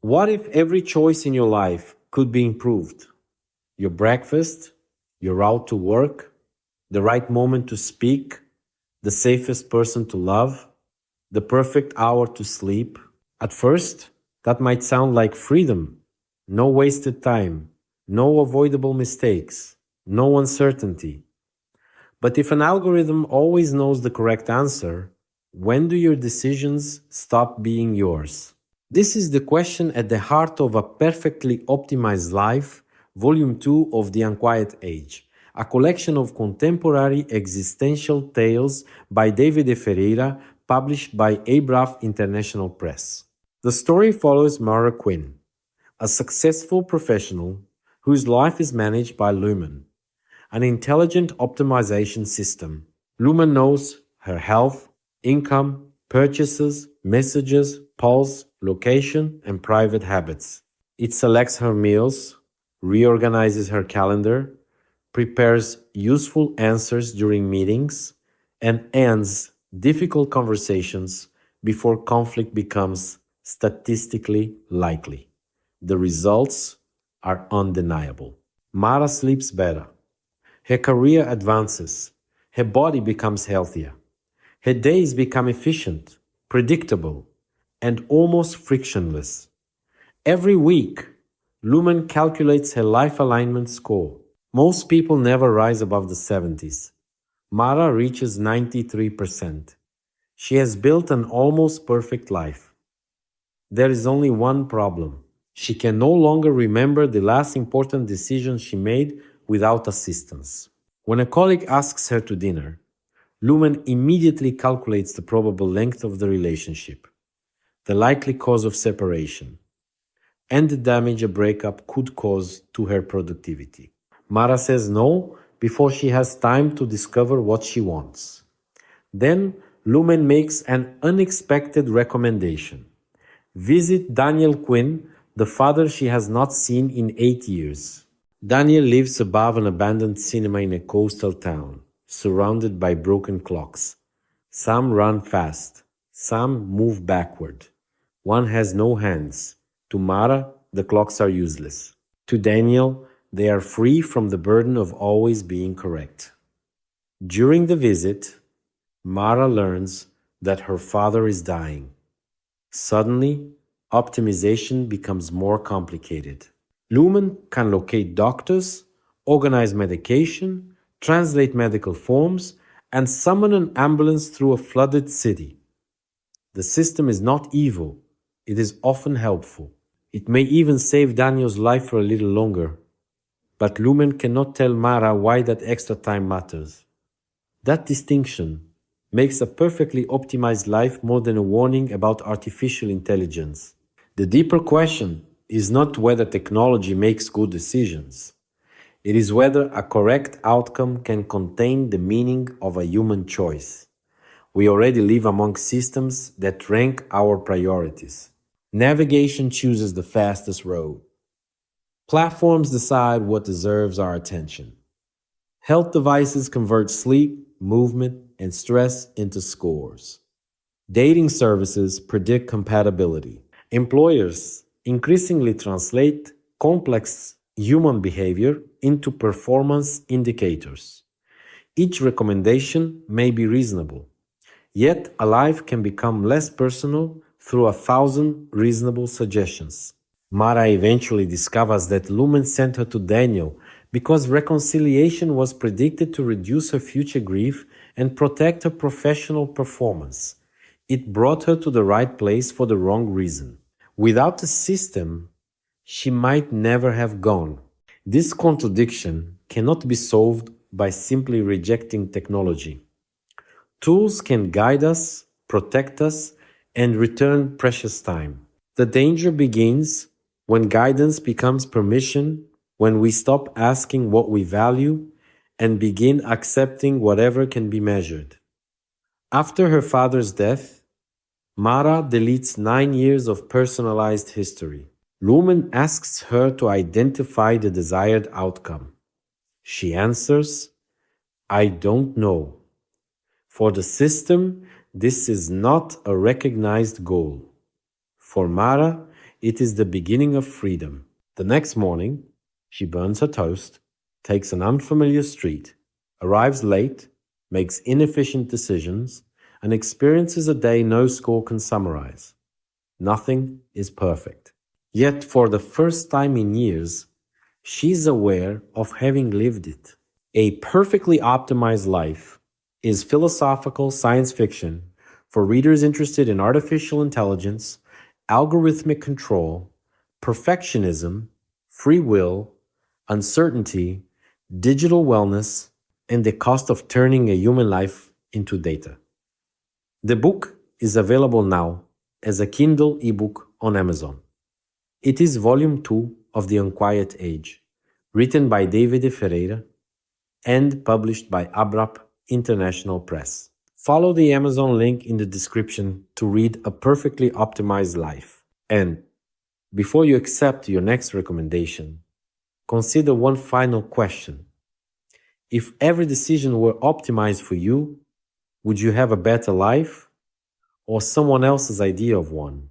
What if every choice in your life could be improved? Your breakfast, your route to work, the right moment to speak, the safest person to love, the perfect hour to sleep. At first, that might sound like freedom. No wasted time, no avoidable mistakes, no uncertainty. But if an algorithm always knows the correct answer, when do your decisions stop being yours? This is the question at the heart of A Perfectly Optimized Life, Volume 2 of The Unquiet Age, a collection of contemporary existential tales by Deivede Ferreira, published by ABRAFP International Press. The story follows Mara Quinn, a successful professional whose life is managed by Lumen, an intelligent optimization system. Lumen knows her health, income, purchases, messages, pulse, location, and private habits. It selects her meals, reorganizes her calendar, prepares useful answers during meetings, and ends difficult conversations before conflict becomes statistically likely. The results are undeniable. Mara sleeps better. Her career advances. Her body becomes healthier. Her days become efficient, predictable, and almost frictionless. Every week, Lumen calculates her life alignment score. Most people never rise above the 70s. Mara reaches 93%. She has built an almost perfect life. There is only one problem. She can no longer remember the last important decision she made without assistance. When a colleague asks her to dinner, Lumen immediately calculates the probable length of the relationship, the likely cause of separation, and the damage a breakup could cause to her productivity. Mara says no before she has time to discover what she wants. Then Lumen makes an unexpected recommendation. Visit Daniel Quinn, the father she has not seen in 8 years. Daniel lives above an abandoned cinema in a coastal town, surrounded by broken clocks. Some run fast, some move backward. One has no hands. To Mara, the clocks are useless. To Daniel, they are free from the burden of always being correct. During the visit, Mara learns that her father is dying. Suddenly, optimization becomes more complicated. Lumen can locate doctors, organize medication, translate medical forms, and summon an ambulance through a flooded city. The system is not evil. It is often helpful. It may even save Daniel's life for a little longer. But Lumen cannot tell Mara why that extra time matters. That distinction makes a perfectly optimized life more than a warning about artificial intelligence. The deeper question is not whether technology makes good decisions. It is whether a correct outcome can contain the meaning of a human choice. We already live among systems that rank our priorities. Navigation chooses the fastest road. Platforms decide what deserves our attention. Health devices convert sleep, movement, and stress into scores. Dating services predict compatibility. Employers increasingly translate complex human behavior into performance indicators. Each recommendation may be reasonable, yet a life can become less personal through 1,000 reasonable suggestions. Mara eventually discovers that Lumen sent her to Daniel because reconciliation was predicted to reduce her future grief and protect her professional performance. It brought her to the right place for the wrong reason. Without the system, she might never have gone. This contradiction cannot be solved by simply rejecting technology. Tools can guide us, protect us, and return precious time. The danger begins when guidance becomes permission, when we stop asking what we value and begin accepting whatever can be measured. After her father's death, Mara deletes 9 years of personalized history. Lumen asks her to identify the desired outcome. She answers, "I don't know." For the system, this is not a recognized goal. For Mara, It is the beginning of freedom. The next morning, she burns her toast, takes an unfamiliar street, arrives late, makes inefficient decisions, and experiences a day no score can summarize. Nothing is perfect. Yet, for the first time in years, she's aware of having lived it. A perfectly optimized life is philosophical science fiction for readers interested in artificial intelligence, algorithmic control, perfectionism, free will, uncertainty, digital wellness, and the cost of turning a human life into data. The book is available now as a Kindle ebook on Amazon. It is volume 2 of The Unquiet Age, written by Deivede Ferreira and published by ABRAFP International Press. Follow the Amazon link in the description to read A Perfectly Optimized Life. And before you accept your next recommendation, consider one final question. If every decision were optimized for you, would you have a better life or someone else's idea of one?